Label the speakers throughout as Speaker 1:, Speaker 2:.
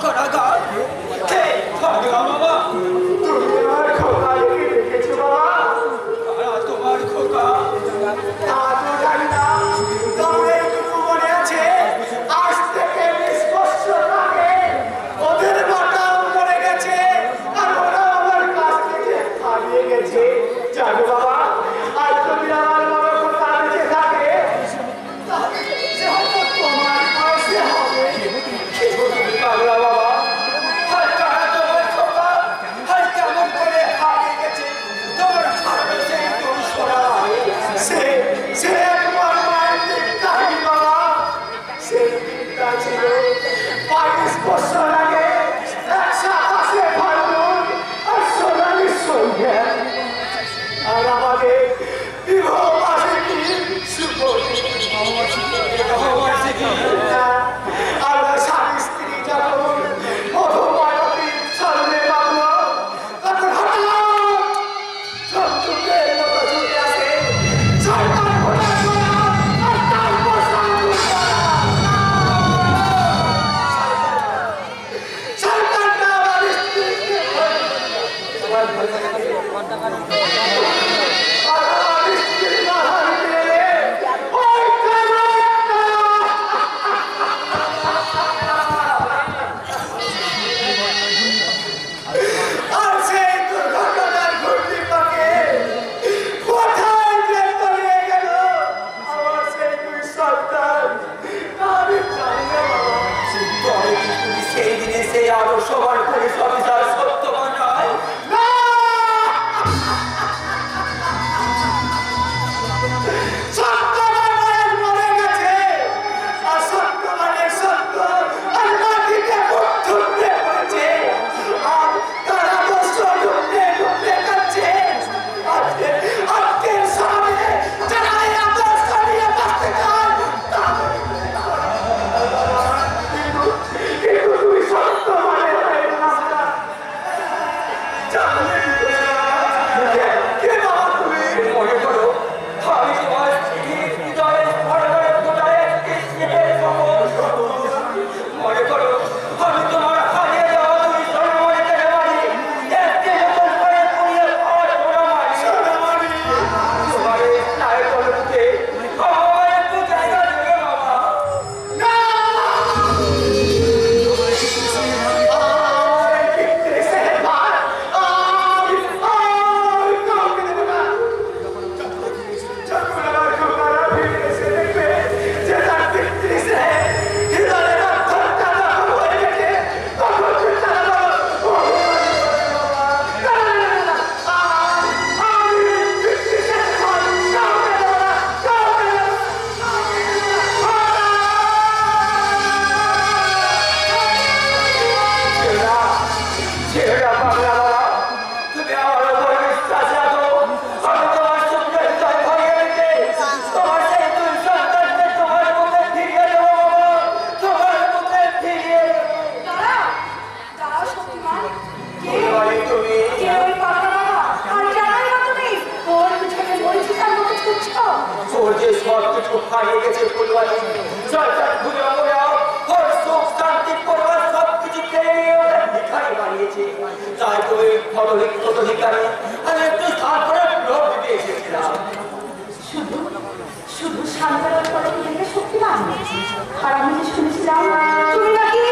Speaker 1: কারাগার কে ভাগা বাবা
Speaker 2: তুমি আমার খোকা দেখেছো বাবা?
Speaker 1: কারা তোমার খোকা?
Speaker 2: তা তো জানি না, তবে এইটুকু মনে আছে আজ থেকে 20 বছর আগে ওদের মাটাও মরে গেছে আর ওরা আমার কাছ থেকে হারিয়ে গেছে। জানো বাবা, আজ যদি আমার বড় খোকা বেঁচে থাকে তাহলে সে হয়তো তোমার বয়সে হবে।
Speaker 1: কি বলবি পাগলা বাবা? আর কারা তোমার খোকা? আর কেমন করে হারিয়ে গেছে? তোমার হারানো সেই দোষরা
Speaker 2: সে একবার মায়ের দিক কাহিনী বাবা। সেই দিনটা ছিল 22 বছর আগে, এক সাতাশে ফাল্গুন আর সোনালি সন্ধ্যা। আর আমাদের বিবাহ বার্ষিকী শুভ আমরা স্বামী স্ত্রী যখন মধুমালতীর সামনে বাঁধল, তখন হঠাৎ শত্রুদের মতো ছুটে আসে শয়তান ঘোড়ার ঘোড়া আর তার বসার শয়তানটা আমার স্ত্রীকে আর আমার স্ত্রী মাথার মেরে ওই কানাটা আর সেই দুর্ঘটনার ঘটনি পাকে কোথায় যে তলিয়ে গেল আমার সেই দুই সন্তান, আমি জানি না বাবা।
Speaker 1: তবে কি তুমি সেই দিনে সেই আদর্শবান পুলিশ অফিসার সত্যবান নয়?
Speaker 2: না! সত্যবান মরে গেছে আর সত্যবানের সত্য আর মাটিতে মুখ থুবড়ে পড়েছে আর তার আদর্শ ডুবতে ডুবতে যাচ্ছে। আজকের সামনে যারা এই আদর্শ নিয়ে বাঁচতে চায় তাদের কিন্তু তুমি সত্যবানের হয়ে না। জানলে কে বাবা তুমি?
Speaker 1: মনে করো আমি তোমার স্ত্রীর হৃদয়ের স্মরণের কোটায় স্নেহের খবর। মনে করো আমি তোমার হারিয়ে যাওয়া দুই সোনামণিকে বাড়ি একটি নতুন করে পুড়িয়ে পাওয়ার সোনামণি। তোমার এই স্নায়ু তলুতে আমার একটু জায়গা দেবে বাবা।
Speaker 2: না! আমার পিতৃ সেবার আমি কাউকে দেব না। যখন আমার খোকারা ফিরে এসে দেখবে যে তার পিতৃ সে হৃদয়ের অন্তরটা যখন হয়ে গেছে, তখন সে তারা আমি পিতৃ সেবার কাউকে দেব না, কাউকে দেব না।
Speaker 1: ছেড়া পাগলা বাবা, তুমি আমার উপরে বিশ্বাস রাখো। আমি তোমার সঙ্গে হৃদয় ভরিয়ে রেখে তোমার সেই দুই সন্তানকে তোমার মুখে ফিরিয়ে দেবো বাবা। তোমার মুখে ফিরিয়ে দেবো।
Speaker 3: দাঁড়াও, দাঁড়াও শক্তিমান। কে?
Speaker 1: বলি তুমি
Speaker 3: কে ওই পাগলা বাবা? আর জানোই না তুমি ওর পিছনে বলছি তার মুখে ছুটছো?
Speaker 1: ওর যে সব কিছু হারিয়ে গেছে ফুলবাড়ি সরকার ঘুরে পড়াও ওর সুখ শান্তি পরিবার সব কিছু খেয়ে নিয়ে ওটা ভিখারি বানিয়েছে। তাই তো এই অধিকারী আমি একটু সান্ত্বনার লোক দিতে এসেছিলাম।
Speaker 3: শুধু শুধু সান্ত্বনার পরে থেকে শক্তিমান। আর আমি যে শুনেছিলাম তুমি নাকি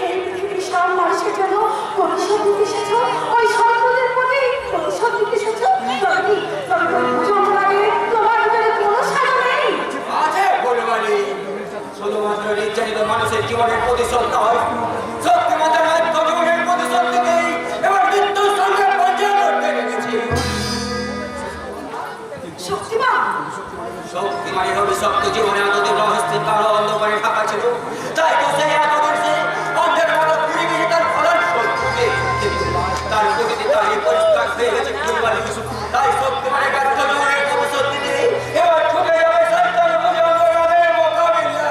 Speaker 3: এই পৃথিবীর সব মানুষের জন্য প্রতিশোধ নিতে এসেছো, ওই সন্তানদের প্রতি প্রতিশোধ নিতে এসেছো। তবে তুমি বুঝো লাগে তোমার ভিতরে কোনো সাজা নেই।
Speaker 1: আছে ফুলবাড়ি, শুধুমাত্র নির্যাতিত মানুষের জীবনের প্রতিশোধ নয়, শক্তিমতের জীবনের প্রতিশোধ থেকেই এবার মৃত্যুর সঙ্গে পরিচয় করতে পেরেছি।
Speaker 3: শক্তিমান,
Speaker 1: শক্তিমানের অভিশপ্ত জীবনে এতদিন রহস্যের কালো অন্ধকারে ঢাকা ছিল। তাই তো সেই এতদিন সে অন্ধের মতো ঘুরে গিয়ে তার ফলার শত্রুকে তার প্রকৃতি তারই পরিষ্কার হয়ে গেছে ফুলবাড়ি। তাই শক্তিমানের ব্যর্থ জীবনের প্রতিশোধ দিতে এবার ছুটে যাবে শয়তান মুজিবুর মোকাবিলা।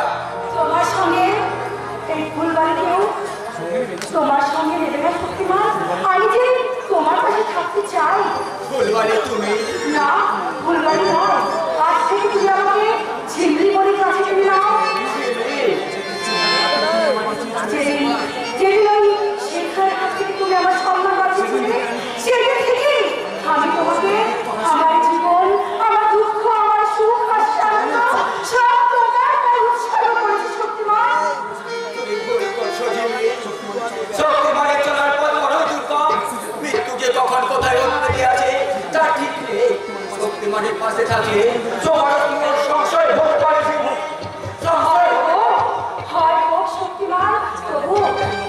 Speaker 3: তোমার সঙ্গে এই ফুলবাড়িকেও তোমার সঙ্গে নেবে না শক্তিমান। আমি যে তোমার কাছে থাকতে চাই।
Speaker 1: ফুলবাড়ি তুমি
Speaker 3: না, ফুলবাড়ি নয়, আজ থেকে তুমি আমাকে ঝিল্লি বলে কাছে টেনে নাও। যেদিন ওই
Speaker 1: পাশে থাকে তোমার সংশয় হতে পারে সংশয়
Speaker 3: হয় গো শক্তিমান, প্রভু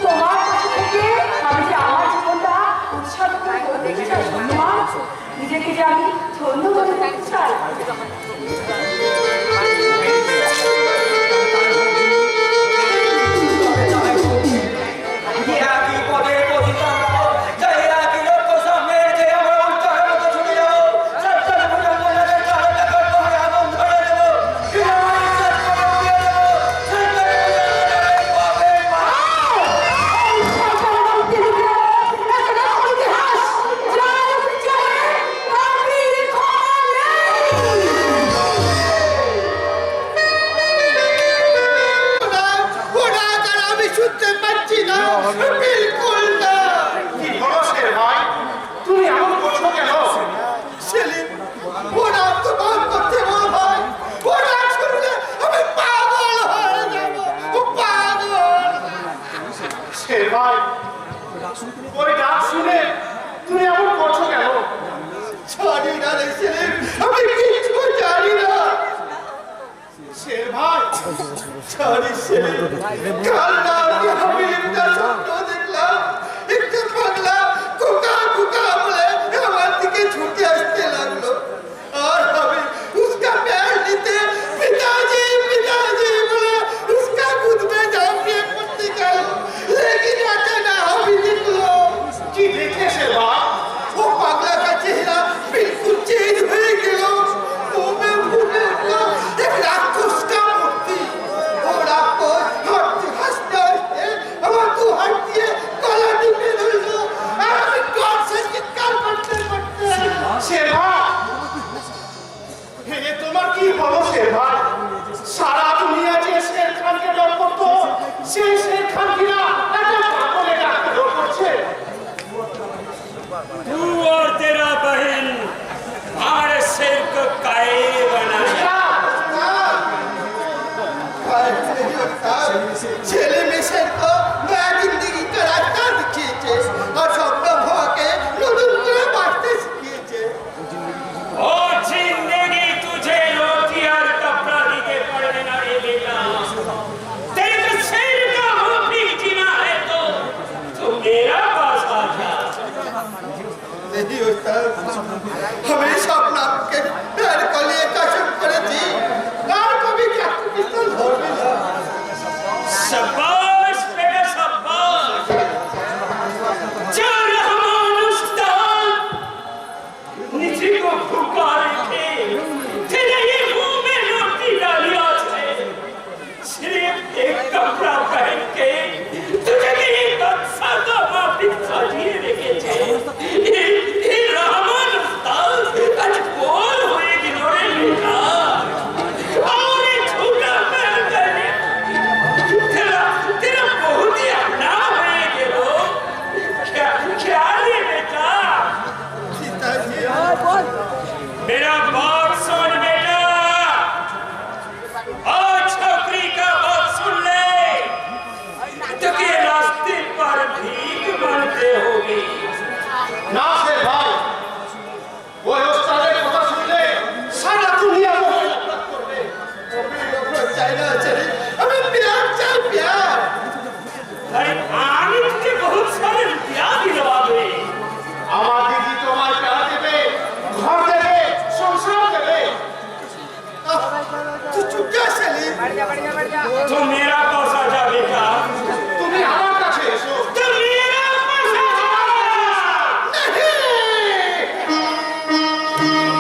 Speaker 3: তোমার কাছে থেকে আমি যে আমার জীবনটা উৎসর্গ করে বলতে চাই শক্তিমান, নিজেকে যে আমি ধন্য মনে করতে চাই।
Speaker 1: একই পদের পতিতা যাই একই লক্ষ্য সামনে রেখে আমরা উত্তরের মতো ছুটে যাবো সত্তর পর্যন্ত নদের চার টাকার পাহাড়ে আগুন ধরে দেবো
Speaker 2: আমি শুনতে পাচ্ছি না, বিলকুল না।
Speaker 4: কি হলো শের ভাই, তুমি এমন করছো কেন?
Speaker 2: সেলিম, ওরা তো বল করছে বল ভাই, ওরা শুনলে আমি পাগল হয়ে যাবো, পাগল।
Speaker 4: শের ভাই, ওই ডাক শুনে তুমি এমন করছো কেন?
Speaker 2: জানি না রে সেলিম, আমি কিছু জানি না।
Speaker 4: শের ভাই,
Speaker 2: জানি সেলিম, কাল রাতে আমি একটা স্বপ্ন দেখলাম, একটা পাগলা কুকা কুকা বলে আমার দিকে ছুটে আসতে লাগলো। और अभी उसका पैर नीचे पिताजी पिताजी बोले उसका खुद में झांपिए पट्टी गया, लेकिन अचानक अभी निकलो।
Speaker 4: কি দেখলে শের भाई?
Speaker 2: वो पागला का चेहरा बिल्कुल चेंज हो गया, वो में फूटे उठा एक राक्षस का मूर्ति। वो राक्षस हंसते हंसते हमारे को हंसिए गला टिपे धरलो, और আমি डर से चिৎকার করতে করতে
Speaker 4: শের ভাই, এ তোমার কি হলো শের ভাই? সারা দুনিয়া যে শের খানকে ডর করতো, সেই শের খান কিনা একটা পাগলে ডাকতে ডর করছে।
Speaker 5: तू और तेरा बहन हमारे सिर को काए बनाया।
Speaker 2: ছেলে মেয়ের তো নয়া জিন্দগি का रास्ता दिखिয়েছে, और স্বপ্ন ভোগে নতুন করে বাঁচতে শিখিয়েছে।
Speaker 5: और जिंदगी तुझे रोटी और कपड़ा दी के पड़ने ना रे बेटा। तेरे को सिर का मुंह भी जीना है तो तू मेरा पास आ जा।
Speaker 2: नहीं होता, हमेशा अपना के प्यार को लिए कसम करे थी, और कभी क्या पिस्तौल धोने ना।
Speaker 5: शाबाश बेटा शाबाश। जो रहमान उस्ताद निजी को भूखा रखे, तेरे ये मुंह में रोटी डाली आज है। सिर्फ एक कपड़ा पहन के तुझे एक अच्छा का माफी चाहिए लेके ये रहमान उस्ताद आज बोल हुए गिनोरे बेटा। और ये झूठा पैर करने तेरा तेरा बहुत ही अपना है ये लोग। क्या है बेटा?
Speaker 2: पिताजी,
Speaker 5: मेरा बात सुन बेटा, और छोकरी का बात सुन ले, क्योंकि रास्ते पर भीख मांगते होगे।
Speaker 4: না শের ভাই, ওই ওস্তাদের কথা শুনলে সারা দুনিয়া মোহে নফরত করবে।
Speaker 2: चाहे ना चले, हमें प्यार चाहिए प्यार।
Speaker 5: अरे आने तुझे बहुत सारे रुपया दिलवावे।
Speaker 4: আমার দিদি তোমায় প্যারা দেবে, ঘর দেবে, সংসার দেবে।
Speaker 2: तू चुप जा सेलिम,
Speaker 5: तो मेरा पास आ जा बेटा,
Speaker 4: তুমি আমার কাছে এসো।
Speaker 5: तो मेरा पास आ जा।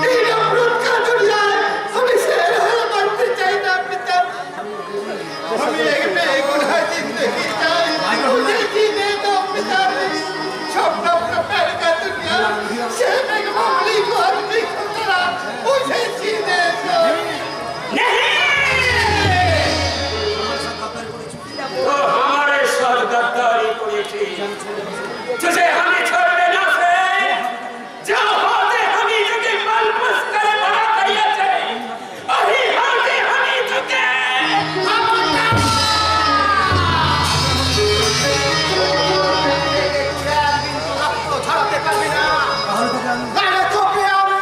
Speaker 2: नहीं, ये अमृत का दुनिया है, हमें शेर होना बनते चाहिए ना पिताजी। हमें एक बेगुनाह जिंदगी चाहिए, मुझे जीने दो पिताजी। स्वप्न अपना प्यार का दुनिया, शेर एक मामूली को आदमी को तरह मुझे जीने दो।
Speaker 5: नहीं, तो हमारे साथ गद्दारी करेছি। तुझे हमें छोड़ देना से जो होते हमें तुझे बलबस कर बड़ा करिया थे, अभी होते हमें तुझे
Speaker 2: ছাড়তে পারবি না, আরে তোকে আমি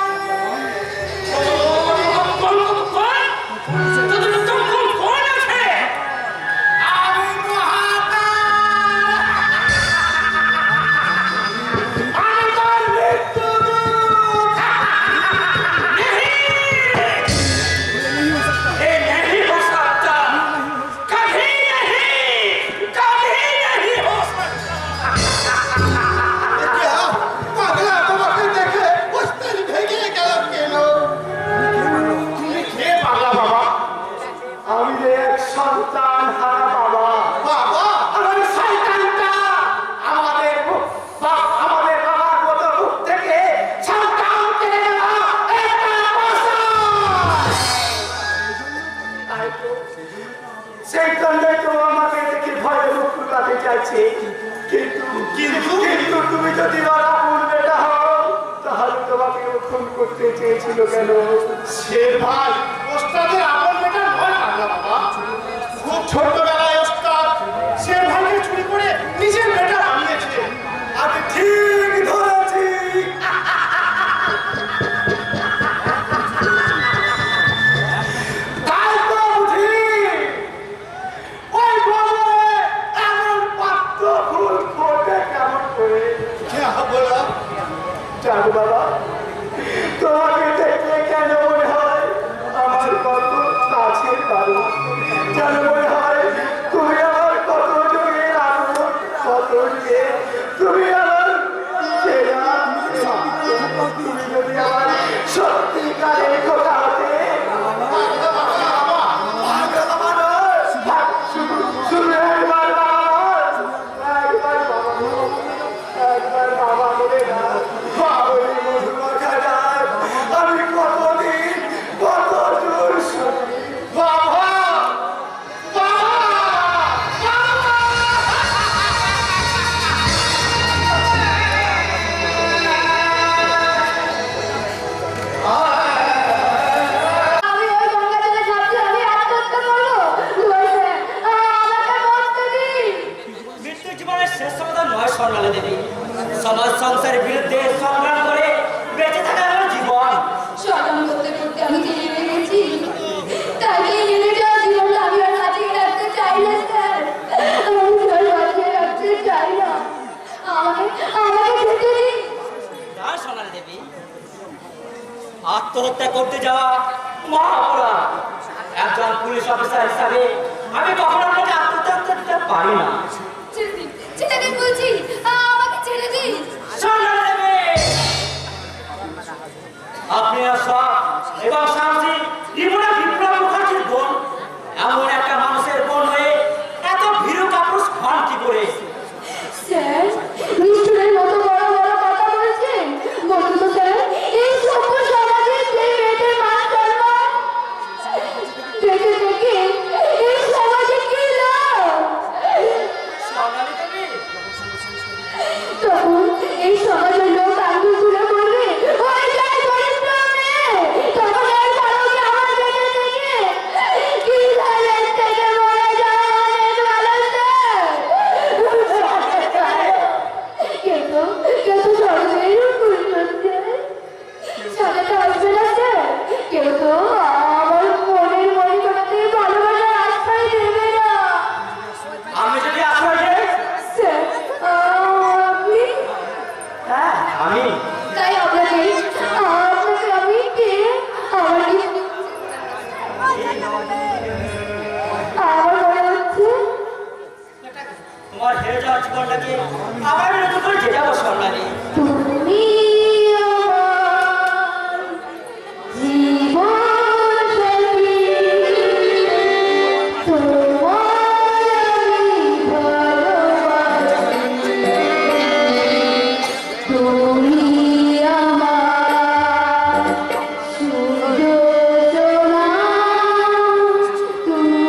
Speaker 2: কিন্তু তুমি যদি ওর আপন বেটা হও তাহলে তোমাকে ও খুন করতে চেয়েছিল কেন?
Speaker 4: শের ভাই ওস্তাদের আপন বেটা নয় পাগলা বাবা। খুব ছোটবেলায় ওস্তাদ শের ভাইকে চুরি করে নিজের বেটা বানিয়েছে।
Speaker 2: আমি ঠিক ধরেছি। তাই তো বুঝি ওই বাবারে এমন পাত্র ফুল ফোটে কেমন করে?
Speaker 4: বলো
Speaker 2: জানো বাবা, তোমাকে দেখলে কেন মনে হয় আমার কত কাছের কারণ? কেন মনে হয় তুমি আমার কত যুগের আগুন, কত যুগে তুমি আমার চেনা। তুমি যদি আমার সত্যিকারের কথা হতে শুধু একবার বাবা বলে না, বাবুই মধুমা খাজার আমি কতদিন কত দূর শুনি।
Speaker 4: বাবা
Speaker 3: আমি ওই গঙ্গা জলে ঝাঁপছি, আমি আত্মহত্যা করবো। বলছে, আমাকে মরতে দিন।
Speaker 1: মৃত্যু জীবনের শেষ সমাধান নয় স্বর্ণালী দেবী। সমাজ সংসারের বিরুদ্ধে সংগ্রাম করে বেঁচে থাকা আমার জীবন।
Speaker 3: সংগ্রাম করতে করতে আমি যে হেরে গেছি, তাই এই হেরে যাওয়া জীবনটা আমি আর বাঁচিয়ে রাখতে চাই না স্যার। আমি আর বাঁচিয়ে রাখতে চাই না। আমাকে যেতে দিন।
Speaker 1: না সোনালী দেবী, আত্মহত্যা করতে যাওয়া মহা অপরাধ। একজন পুলিশ অফিসার হিসাবে আমি কখনো আপনাকে আত্মহত্যা করতে পারি না।
Speaker 3: ছেড়ে দিন, ছেড়ে দিন বলছি, আমাকে ছেড়ে দিন।
Speaker 1: সোনালী দেবী, আপনি সব এবং সাহসী ত্রিপুরা বিপ্লব মুখার্জির বোন, এমন একটা মানুষের বোন হয়ে এত ভীরু কাপুরুষ হন কি করে?
Speaker 3: স্যার, নিষ্ঠুরের মতো বড় বড় কথা বলছেন। বলুন তো স্যার, এই সভ্য সমাজে যে মেয়েদের মান সম্মান দেখে দেখে এই সমাজে কি লাভ?
Speaker 1: সোনালী দেবী,
Speaker 3: তখন এই সমাজের লোক আঙ্গুল তুলে বলবে, ওই যায় দরিদ্র মেয়ে। তখন আর কারো কি আমার বেঁচে থেকে কি ধারের থেকে মরে যাওয়া অনেক ভালো স্যার। কেউ তো সরকারের ভুল করছে। সাজাতে আসবে না স্যার। কেউ তো আমার মনের মরিকোটাতে ভালোবাসার আশ্রয় দেবে না।
Speaker 1: আমি যদি আশ্রয় দেই?
Speaker 3: স্যার, আপনি?
Speaker 1: হ্যাঁ, আমি।
Speaker 3: তাই আপনাকে আমি কে? আমার মনে হচ্ছে
Speaker 1: তোমার হেরে যাওয়ার জীবনটাকে আবার নতুন করে যে যাবো সোনালী।
Speaker 3: তুমি আমার জীবন সঙ্গী, তোমার আমি ভালোবাসি। তুমি আমার সুযোজনা, তুমি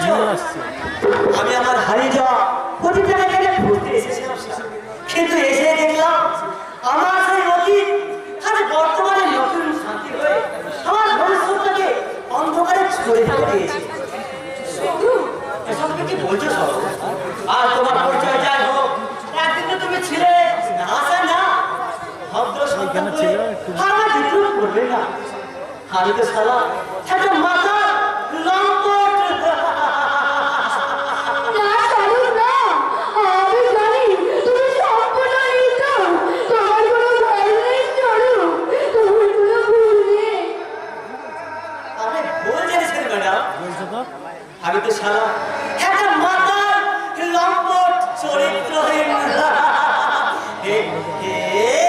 Speaker 1: এসেছো? আমি আমার হারিয়ে যাওয়া প্রতিটা জায়গায় ঘুরতে এসেছিলাম স্যার। কিন্তু এসে দেখলাম আমার সেই অতীত আজ বর্তমানে নতুন শান্তি হয়ে আমার ভবিষ্যৎটাকে অন্ধকারে ছড়ে ফেলে দিয়েছে। এসব কি বলছো সব? আর তোমার পরিচয় যাই হোক, একদিন তো তুমি ছিলে না স্যার না ভদ্র সন্তান হয়ে আমার বিদ্রোহ করবে না। আমি তো সালা একটা মাথা লম্পট।
Speaker 3: না সারু না, আমি জানি তুমি সম্পূর্ণ নির্দোষ। তোমার কোনো ভয় নেই সারু, তোমার কোনো ভুল নেই।
Speaker 1: আমি ভুল জেনেছেন ম্যাডাম। আমি তো সালা একটা মাথা লম্পট চরিত্রহীন।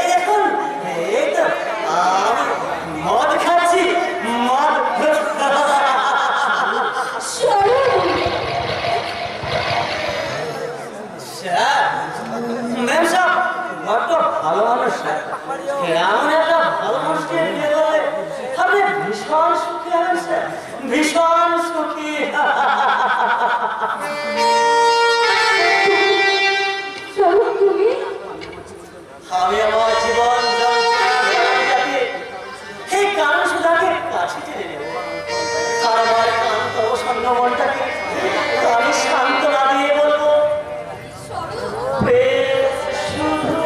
Speaker 1: দেখুন এই তো আমি মদ খাচ্ছি, মদ।
Speaker 3: সারু
Speaker 1: স্যার, ম্যাম সাহেব বড্ড ভালো মানুষ স্যার। এমন একটা ভালো মানুষকে বিয়ে করলে আপনি ভীষণ সুখী হবেন স্যার, ভীষণ সুখী।
Speaker 3: সারু তুমি
Speaker 1: আমি আমার জীবন যন্ত্রণাকে এই কারণ সুধাকে কাছে টেনে নেব। আর আমার কান্ত অবসন্ন মনটাকে আমি সান্ত্বনা দিয়ে বলবো, বেশ শুধু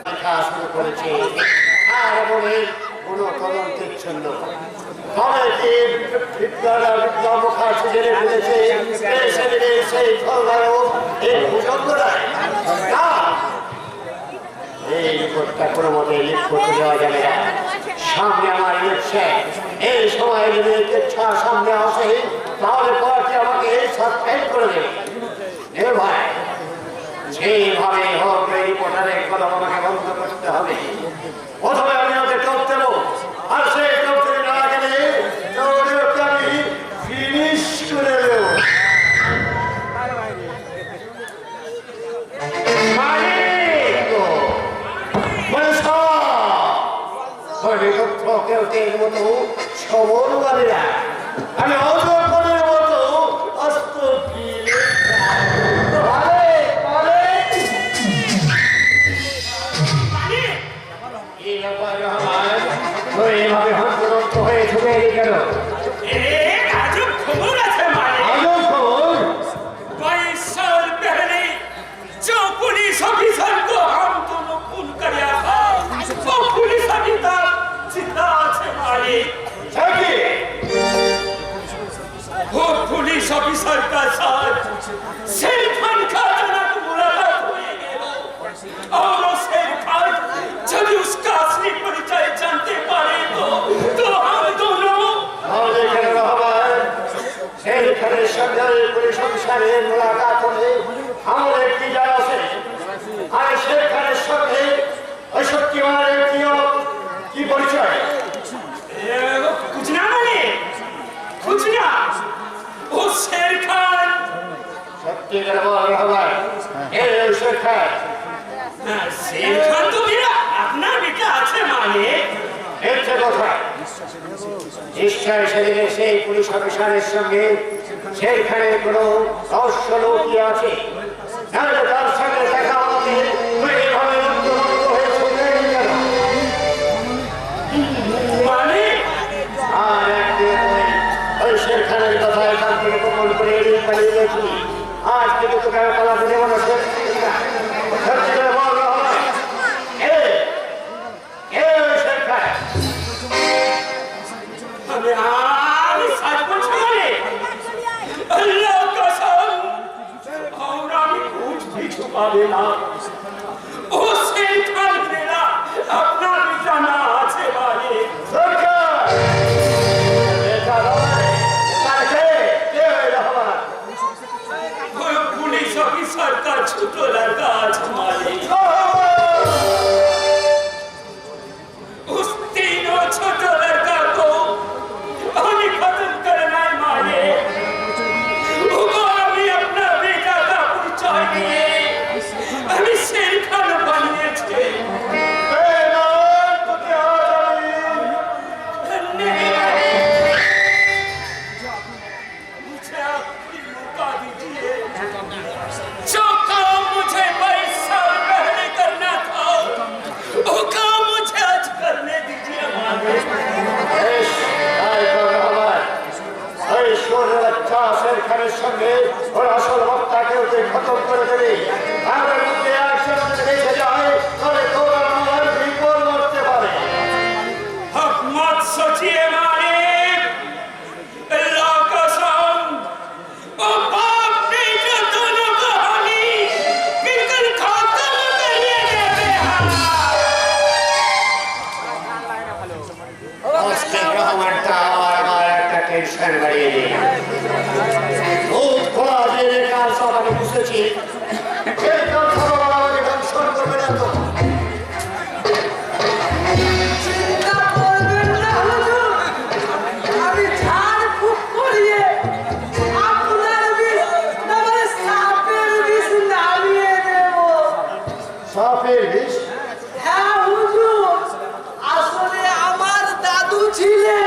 Speaker 4: লেখা শুরু করেছে আর বলে কোনো তদন্তের জন্য সবাইকে বিদ্যামুখা জেলে ফেলেছে সেই ফলদায়ক এই ভূচন্দ্রায় না, এই রিপোর্টটা কোনো মতে লিক করতে দেওয়া যাবে না। সামনে আমার ইলেকশন, এই সময় যদি ইচ্ছা সামনে আসে তাহলে পার্টি আমাকে সাসপেন্ড করে দেবে। এ ভাই সেইভাবে হোক এই রিপোর্টারের কলম আমাকে বন্ধ করতে হবে, প্রথমে আমি ওকে টপ দেবো, আর সেই টপ দিয়ে না গেলে ওকে আমি ফিনিশ করে দেবো। আমি অজর মতো অস্ত
Speaker 5: का साथ शेर खान का अचानक मुलाकात हो गया और शेर खान जब उसका असली परिचय जानते पारे तो हम दोनों
Speaker 4: আমাদের কেন রহমান সেই খানের সঙ্গে পুলিশ অফিসারের মোলাকাত হলে আমাদের কি যায় আছে আর শেখ খানের সঙ্গে ওই শক্তিমানের কি পরিচয়
Speaker 5: कुछ ना माने कुछ ना वो शेर खान
Speaker 4: সত্যি করে বল রহমান এই শেখ খান
Speaker 5: शेर खान तो मेरा अपना बेटा আছে মানে
Speaker 4: একটা কথা নিশ্চয় সেদিনে সেই পুলিশ অফিসারের সঙ্গে শেখ খানের কোনো রহস্য লুকিয়ে আছে নাহলে তার সঙ্গে দেখা হতে তুই এভাবে অন্তর্ভুক্ত হয়ে চলে গেলি কেন?
Speaker 5: মানে
Speaker 4: আর একদিন তুই ওই শেখ খানের কথা এখান থেকে গোপন করে এড়িয়ে পালিয়ে গেছিলি আজ থেকে তোকে আমি পালাতে দেবো না সত্যি করে বল রহমান এ ওই শেখ খান
Speaker 5: আমি সच कुछ माने अल्लाह कसम और আমি कुछ भी छुपा देना वो शेर खान मेरा अपना बेटा ना আছে মানে पुलिस ऑफिसर का छोटो लड़का आज हमारे उस तीनों छोटो लड़का को हमें खत्म करना है मारे वो हमें अपना बेटा का परिचय दिए हमें शेर खान बनिए थे मुझे आपकी मौका दीजिए जो काम मुझे 22 साल पहले करना था वो काम मुझे आज करने दीजिए मारे
Speaker 4: খানের সঙ্গে ওর আসল হত্যাকেও তুই খতম করে দেবে আমাদের মধ্যে একসাথে রেখে যায় তাহলে তোর আমার বিপদ মরতে পারে
Speaker 5: अब मत सोचिए मालिक अल्लाह कसम ओ बाप बेटा दोनों को हमी बिल्कुल खत्म करने देते हैं
Speaker 4: আজকে রহমানটা আমার একটা টেনশন বাড়িয়ে দিল খোলা দিয়ে কাল সবাই বুঝেছি সেই কাল সবাই আমাকে ধ্বংসন করবে না তো
Speaker 1: চিন্তা করবেন না হুজুর আমি ঝাড় ফুঁক করিয়ে আপনার বিষ তারপরে সাপের বিষ নামিয়ে দেব
Speaker 4: সাপের বিষ
Speaker 1: হ্যাঁ হুজুর আসলে আমার দাদু ছিলেন